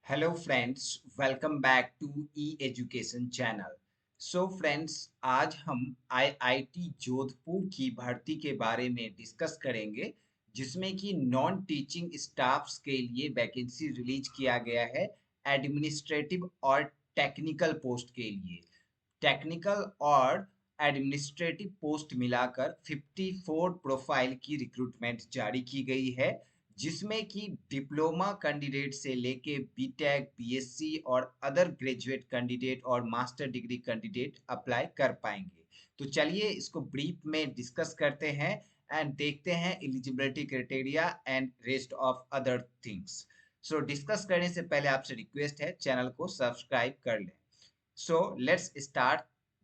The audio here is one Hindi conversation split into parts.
Hello friends, welcome back to E education channel. So friends, आज हम आईआईटी जोधपुर की भर्ती के बारे में डिस्कस करेंगे, जिसमें कि नॉन टीचिंग स्टाफ्स के लिए वैकेंसी रिलीज किया गया है एडमिनिस्ट्रेटिव और टेक्निकल पोस्ट के लिए। टेक्निकल और एडमिनिस्ट्रेटिव पोस्ट मिलाकर 54 प्रोफाइल की रिक्रूटमेंट जारी की गई है, जिसमें कि डिप्लोमा कैंडिडेट से लेके बीटेक, बीएससी और अदर ग्रेजुएट कैंडिडेट और मास्टर डिग्री कैंडिडेट अप्लाई कर पाएंगे। तो चलिए इसको ब्रीफ में डिस्कस करते हैं एंड देखते हैं eligibility criteria and rest of other things. So discuss करने से पहले आपसे रिक्वेस्ट है, चैनल को सब्सक्राइब कर लें। So let's start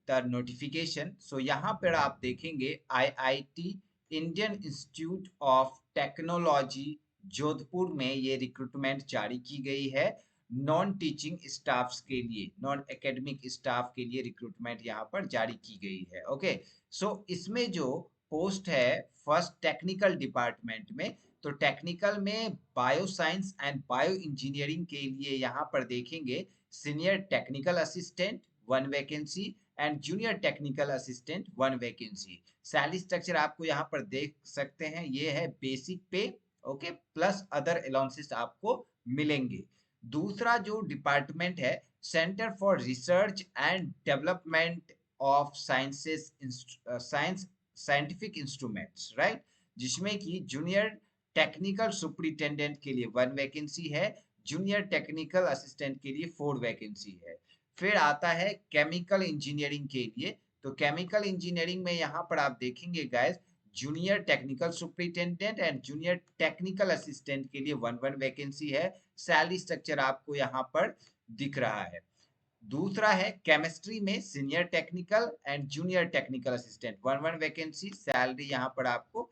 the notification. So यहाँ पर आप देखेंगे IIT Indian Institute of Technology Jodhpur में ये रिक्रूटमेंट जारी की गई है। नॉन टीचिंग स्टाफ्स के लिए, नॉन एकेडमिक स्टाफ के लिए रिक्रूटमेंट यहाँ पर जारी की गई है। ओके, सो इसमें जो पोस्ट है फर्स्ट टेक्निकल डिपार्टमेंट में, तो टेक्निकल में bio science and bio engineering के लिए यहाँ पर देखेंगे senior technical assistant one vacancy and junior technical assistant one vacancy. Salary structure आपको यहाँ पर देख सकते हैं, ये है बेसिक पे, ओके, प्लस अदर अलाउंसेस आपको मिलेंगे। दूसरा जो डिपार्टमेंट है centre for research and development of sciences, science scientific instruments, right, जिसमें कि जूनियर टेक्निकल सुपरिटेंडेंट के लिए वन वैकेंसी है, जूनियर टेक्निकल असिस्टेंट के लिए 4 वैकेंसी है। फिर आता है केमिकल इंजीनियरिंग के लिए। तो केमिकल इंजीनियरिंग में यहाँ पर आप देखेंगे guys, junior technical superintendent and junior technical assistant के लिए वन वन वैकेंसी है। सैलरी स्ट्रक्चर आपको यहाँ पर दिख रहा है। दूसरा है केमिस्ट्री में senior technical and junior technical assistant one one vacancy. Salary यहाँ पर आपको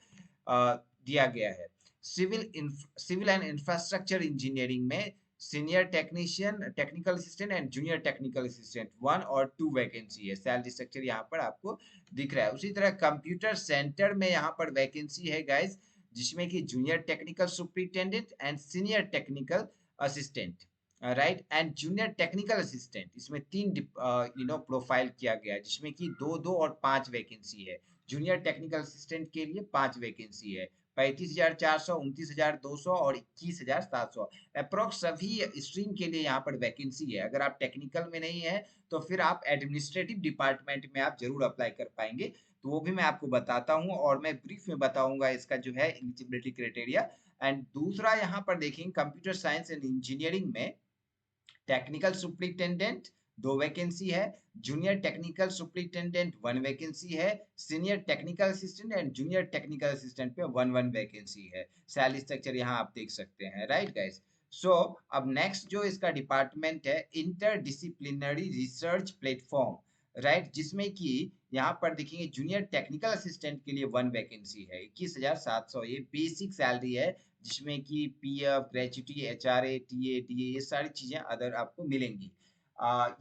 दिया गया है। सिविल एंड इंफ्रास्ट्रक्चर इंजीनियरिंग में senior technician, technical assistant and junior technical assistant one और टू वैकेंसी है। सैलरी स्ट्रक्चर यहाँ पर आपको दिख रहा है। उसी तरह कंप्यूटर सेंटर में यहाँ पर वैकेंसी है गाइस, जिसमें कि junior technical superintendent and senior technical assistant, right, and junior technical assistant. इसमें तीन प्रोफाइल किया गया है, जिसमें कि दो दो और 5 वैकेंसी है। जूनियर टेक्निकल असिस्टेंट के लिए 5 वैकेंसी है। 35,400, 29,200 और 21,700 अप्रोक्स सभी स्ट्रीम के लिए यहाँ पर वैकेंसी है। अगर आप टेक्निकल में नहीं है तो फिर आप एडमिनिस्ट्रेटिव डिपार्टमेंट में आप जरूर अप्लाई कर पाएंगे। तो वो भी मैं आपको बताता हूँ और मैं ब्रीफ में बताऊंगा इसका जो है एलिजिबिलिटी क्राइटेरिया। एंड दूसरा यहाँ पर देखेंगे कंप्यूटर साइंस एंड इंजीनियरिंग में टेक्निकल सुपरिटेंडेंट 2 वैकेंसी है, जूनियर टेक्निकल सुपरिटेंडेंट 1 वैकेंसी है, senior technical assistant and junior technical assistant पे 1 वैकेंसी है। सैलरी स्ट्रक्चर यहाँ आप देख सकते हैं, राइट गाइस। सो अब नेक्स्ट जो इसका डिपार्टमेंट है inter disciplinary research platform, right, जिसमें कि यहाँ पर देखेंगे जूनियर टेक्निकल असिस्टेंट के लिए 1 वैकेंसी है। 21,700 ये बेसिक सैलरी है, जिसमें कि PF, gratuity, HRA, TA, DA, ये सारी चीजें अदर आपको मिलेंगी।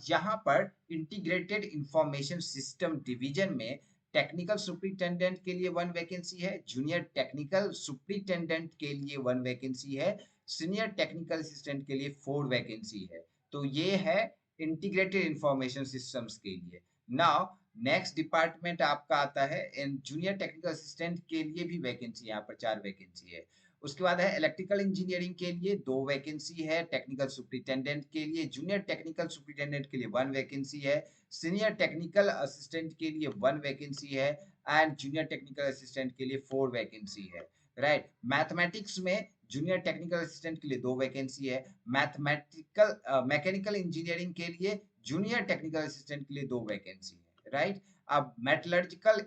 यहाँ पर इंटीग्रेटेड इंफॉर्मेशन सिस्टम डिवीजन में टेक्निकल सुपरिटेंडेंट के लिए 1 वैकेंसी है, जूनियर टेक्निकल सुपरिटेंडेंट के लिए 1 वैकेंसी है, सीनियर टेक्निकल असिस्टेंट के लिए 4 वैकेंसी है। तो ये है इंटीग्रेटेड इंफॉर्मेशन सिस्टम्स के लिए। नाउ नेक्स्ट डिपार्टमेंट आपका आता है जूनियर टेक्निकल असिस्टेंट के लिए भी वैकेंसी, यहाँ पर 4 वैकेंसी है। उसके बाद है इलेक्ट्रिकल इंजीनियरिंग के लिए 2 वैकेंसी है, टेक्निकल सुपरिटेंडेंट के लिए, जूनियर टेक्निकल सुपरिटेंडेंट के लिए 1 वैकेंसी है, सीनियर टेक्निकल असिस्टेंट के लिए 1 वैकेंसी है एंड जूनियर टेक्निकल असिस्टेंट के लिए 4 वैकेंसी है, राइट। मैथमेटिक्स में जूनियर टेक्निकल असिस्टेंट के लिए 2 वैकेंसी है, मैथमेटिकल मैकेनिकल इंजीनियरिंग के लिए जूनियर टेक्निकल असिस्टेंट के लिए 2 वैकेंसी है, राइट। अब मेटलर्जिकल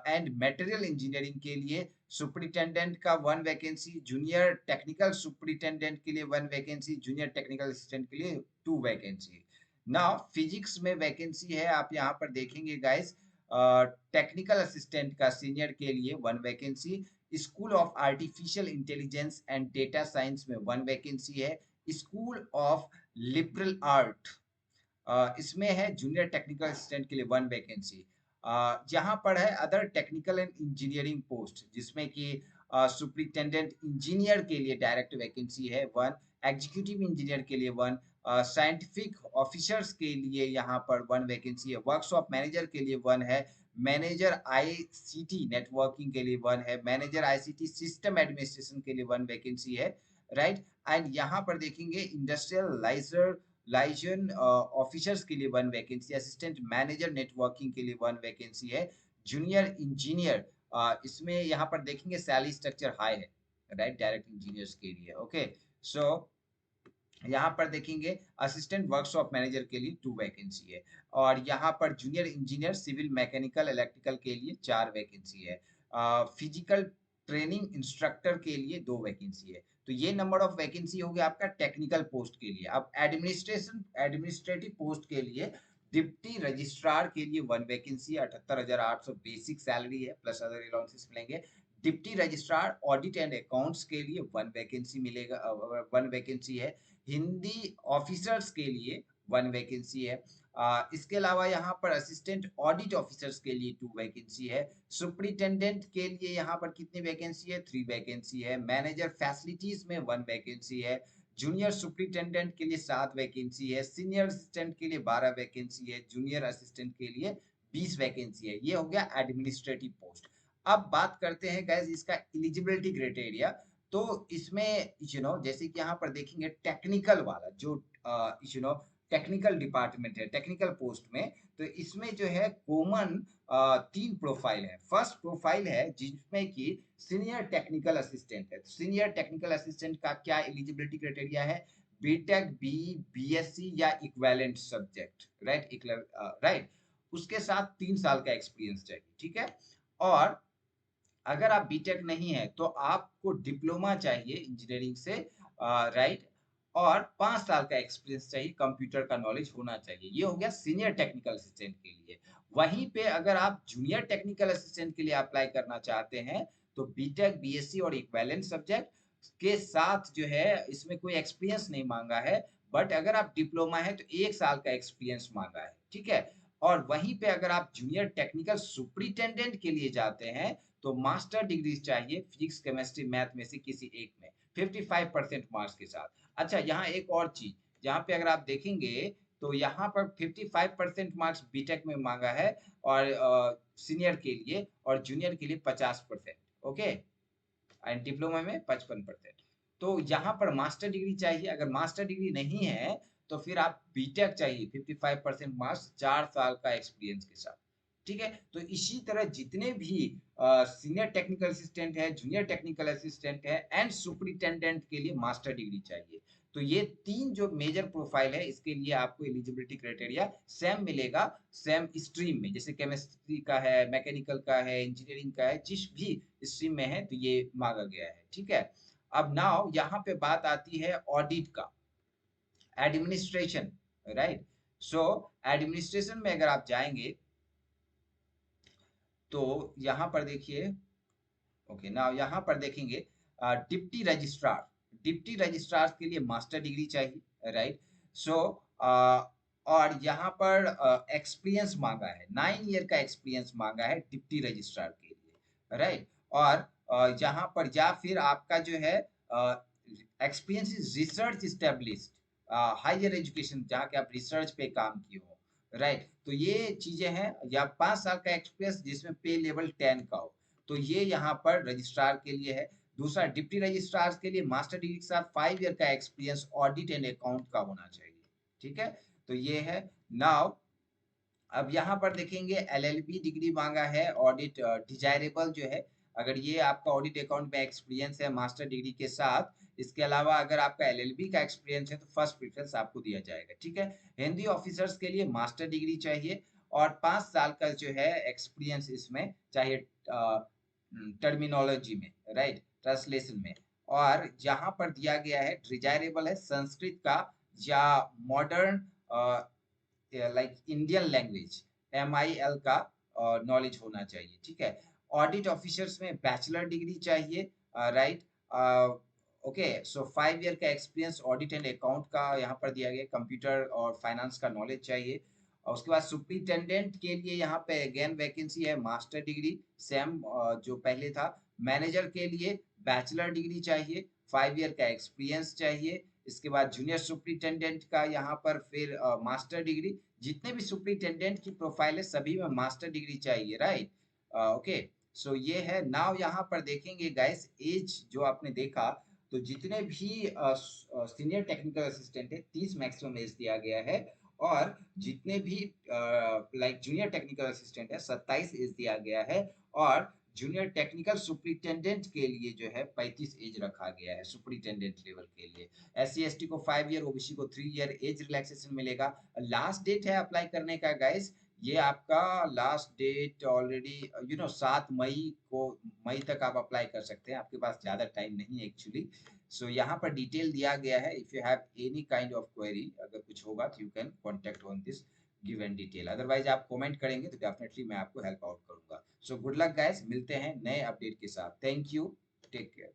एंड मटेरियल इंजीनियरिंग के लिए सुपरिटेंडेंट का 1 वैकेंसी, जूनियर टेक्निकल सुपरिटेंडेंट के लिए 1 वैकेंसी, जूनियर टेक्निकल असिस्टेंट के लिए 2 वैकेंसी। नाउ फिजिक्स में वैकेंसी है, आप यहाँ पर देखेंगे गाइस, टेक्निकल असिस्टेंट का सीनियर के लिए 1 vacancy, school of artificial intelligence and data science में 1 वैकेंसी है, स्कूल ऑफ लिबरल आर्ट इसमें है जूनियर टेक्निकल असिस्टेंट के लिए 1 वैकेंसी। यहाँ पर है other technical and engineering post, जिसमें कि सुपरिटेंडेंट इंजीनियर के लिए डायरेक्ट वैकेंसी है 1 एग्जीक्यूटिव इंजीनियर के लिए 1, साइंटिफिक ऑफिसर्स के लिए यहाँ पर 1 वैकेंसी है, वर्कशॉप मैनेजर के लिए 1 है, मैनेजर आईसीटी नेटवर्किंग के लिए 1 है, मैनेजर आईसीटी सिस्टम एडमिनिस्ट्रेशन के लिए 1 वैकेंसी है, राइट। एंड यहाँ पर देखेंगे इंडस्ट्रियल लाइजन ऑफिसर्स के लिए 1 वैकेंसी, असिस्टेंट मैनेजर नेटवर्किंग के लिए 1 वैकेंसी है, जूनियर इंजीनियर इसमें यहाँ पर देखेंगे सैलरी स्ट्रक्चर हाई है, राइट, डायरेक्ट इंजीनियर्स के लिए। ओके, सो यहाँ पर देखेंगे असिस्टेंट वर्कशॉप मैनेजर के लिए 2 वैकेंसी है, और यहाँ पर junior engineer civil mechanical electrical के लिए 4 वैकेंसी है, फिजिकल ट्रेनिंग इंस्ट्रक्टर के लिए 2 वैकेंसी है। तो ये नंबर ऑफ वैकेंसी हो गया आपका टेक्निकल पोस्ट के लिए। अब एडमिनिस्ट्रेटिव पोस्ट के लिए डिप्टी रजिस्ट्रार के लिए 1 वैकेंसी, 78,800 बेसिक सैलरी है, प्लस अदर अलाउंसेस मिलेंगे। Deputy registrar audit and accounts के लिए 1 वैकेंसी मिलेगा, 1 वैकेंसी है। हिंदी ऑफिसर्स के लिए 1 वैकेंसी है। इसके अलावा यहाँ पर असिस्टेंट ऑडिट ऑफिसर्स के लिए 2 वैकेंसी है। सुपरिटेंडेंट के लिए यहाँ पर कितनी वैकेंसी है? 3 वैकेंसी है। मैनेजर फैसिलिटीज में 1 वैकेंसी है। जूनियर सुपरिटेंडेंट के लिए 7 वैकेंसी है। सीनियर असिस्टेंट के लिए 12 वैकेंसी है। जूनियर असिस्टेंट के लिए 20 वैकेंसी है। ये हो गया एडमिनिस्ट्रेटिव पोस्ट। अब बात करते हैं गाइस इसका एलिजिबिलिटी क्राइटेरिया। तो इसमें जैसे कि यहाँ पर देखेंगे टेक्निकल वाला जो टेक्निकल डिपार्टमेंट है, टेक्निकल पोस्ट में, तो इसमें जो है कॉमन 3 प्रोफाइल है। फर्स्ट प्रोफाइल है जिसमें कि सीनियर टेक्निकल असिस्टेंट है। सीनियर टेक्निकल असिस्टेंट का क्या एलिजिबिलिटी क्राइटेरिया है? बीटेक, बीएससी या इक्विवेलेंट सब्जेक्ट, राइट। उसके साथ 3 साल का एक्सपीरियंस चाहिए, ठीक है। और अगर आप बीटेक नहीं है तो आपको डिप्लोमा चाहिए इंजीनियरिंग से, राइट, और 5 साल का एक्सपीरियंस चाहिए, कंप्यूटर का नॉलेज होना चाहिए। ये हो गया सीनियर टेक्निकल असिस्टेंट के लिए। वहीं पे अगर आप जूनियर टेक्निकल असिस्टेंट के लिए अप्लाई करना चाहते हैं तो बीटेक, बीएससी और इक्विवेलेंट सब्जेक्ट के साथ जो है इसमें कोई एक्सपीरियंस नहीं मांगा है, बट अगर आप डिप्लोमा है तो 1 साल का एक्सपीरियंस मांगा है, ठीक है। और वहीं पे अगर आप जूनियर टेक्निकल सुपरिटेंडेंट के लिए जाते हैं तो मास्टर डिग्री चाहिए फिजिक्स, केमिस्ट्री, मैथ में से किसी एक में 55% मार्क्स के साथ। अच्छा, यहाँ एक और चीज, यहाँ पे अगर आप देखेंगे तो यहाँ पर 55% मार्क्स बीटेक में मांगा है, और सीनियर के लिए, और जूनियर के लिए 50%। ओके, एंड डिप्लोमा में 55%। तो यहाँ पर मास्टर डिग्री चाहिए। अगर मास्टर डिग्री नहीं है तो फिर आप बीटेक चाहिए 55% मार्क्स, 4 साल का एक्सपीरियंस के साथ, ठीक है। तो इसी तरह जितने भी सीनियर टेक्निकल असिस्टेंट है, जूनियर टेक्निकल असिस्टेंट है एंड सुपरिटेंडेंट के लिए मास्टर डिग्री चाहिए। तो ये 3 जो मेजर प्रोफाइल है इसके लिए आपको एलिजिबिलिटी क्राइटेरिया सेम मिलेगा, सेम स्ट्रीम में, जैसे केमिस्ट्री का है, मैकेनिकल का है, इंजीनियरिंग का है, जिस भी स्ट्रीम में है तो ये मांगा गया है, ठीक है। अब नाउ यहाँ पे बात आती है ऑडिट का, एडमिनिस्ट्रेशन, राइट। सो एडमिनिस्ट्रेशन में अगर आप जाएंगे तो यहाँ पर देखिए, ओके नाउ यहाँ पर देखेंगे डिप्टी रजिस्ट्रार, डिप्टी रजिस्ट्रार के लिए मास्टर डिग्री चाहिए, राइट। सो और यहाँ पर एक्सपीरियंस मांगा है, 9 ईयर का एक्सपीरियंस मांगा है डिप्टी रजिस्ट्रार के लिए, राइट। और यहाँ पर या फिर आपका जो है experience is research established, higher education जहाँ के आप रिसर्च पे काम किए हो, राइट। तो ये चीजें हैं, या 5 साल का एक्सपीरियंस जिसमें पे लेवल 10 का हो, तो ये यहाँ पर रजिस्ट्रार के लिए है। दूसरा, डिप्टी रजिस्ट्रार के लिए मास्टर डिग्री के साथ 5 ईयर का एक्सपीरियंस ऑडिट एंड अकाउंट का होना चाहिए, ठीक है। तो ये है। नाउ अब यहाँ पर देखेंगे एलएलबी डिग्री मांगा है, ऑडिट डिजायरेबल जो है, अगर ये आपका ऑडिट अकाउंट में एक्सपीरियंस है मास्टर डिग्री के साथ, इसके अलावा अगर आपका एलएलबी का एक्सपीरियंस है तो फर्स्ट प्रेफरेंस आपको दिया जाएगा, ठीक है। हिंदी ऑफिसर्स के लिए मास्टर डिग्री चाहिए, और 5 साल का जो है एक्सपीरियंस इसमें चाहिए टर्मिनोलॉजी में, राइट, ट्रांसलेशन में। और यहाँ पर दिया गया है डिजायरेबल है संस्कृत का या modern like Indian language MIL का नॉलेज होना चाहिए, ठीक है। ऑडिट ऑफिसर्स में बैचलर डिग्री चाहिए, राइट। ओके, सो 5 ईयर का एक्सपीरियंस ऑडिट एंड अकाउंट का यहाँ पर दिया गया, कंप्यूटर और फाइनेंस का नॉलेज चाहिए। और उसके बाद सुपरिटेंडेंट के लिए यहाँ पे अगेन वैकेंसी है, मास्टर डिग्री सेम जो पहले था। मैनेजर के लिए बैचलर डिग्री चाहिए, 5 ईयर का एक्सपीरियंस चाहिए। इसके बाद जूनियर सुपरिटेंडेंट का यहाँ पर फिर मास्टर डिग्री, जितने भी सुपरिटेंडेंट की प्रोफाइल है सभी में मास्टर डिग्री चाहिए, राइट? ओके, सो ये है। नाउ यहाँ पर देखेंगे गाइस, एज जो आपने देखा, तो जितने भी सीनियर टेक्निकल असिस्टेंट है 30 मैक्सिमम एज दिया गया है, और जितने भी लाइक जूनियर टेक्निकल असिस्टेंट है 27 एज दिया गया है, और जूनियर टेक्निकल सुपरिटेंडेंट के लिए जो है 35 एज रखा गया है सुपरिटेंडेंट लेवल के लिए। SC ST को 5 ईयर, ओबीसी को 3 ईयर एज रिलैक्सेशन मिलेगा। लास्ट डेट है अप्लाई करने का गाइस, ये आपका लास्ट डेट ऑलरेडी 7 मई को, मई तक आप अप्लाई कर सकते हैं, आपके पास ज्यादा टाइम नहीं है एक्चुअली। सो यहाँ पर डिटेल दिया गया है, if you have any kind of query, अगर कुछ होगा तो you can contact on this given detail, otherwise आप कमेंट करेंगे तो डेफिनेटली मैं आपको हेल्प आउट करूंगा। सो गुड लक गाइस, मिलते हैं नए अपडेट के साथ। Thank you, take care.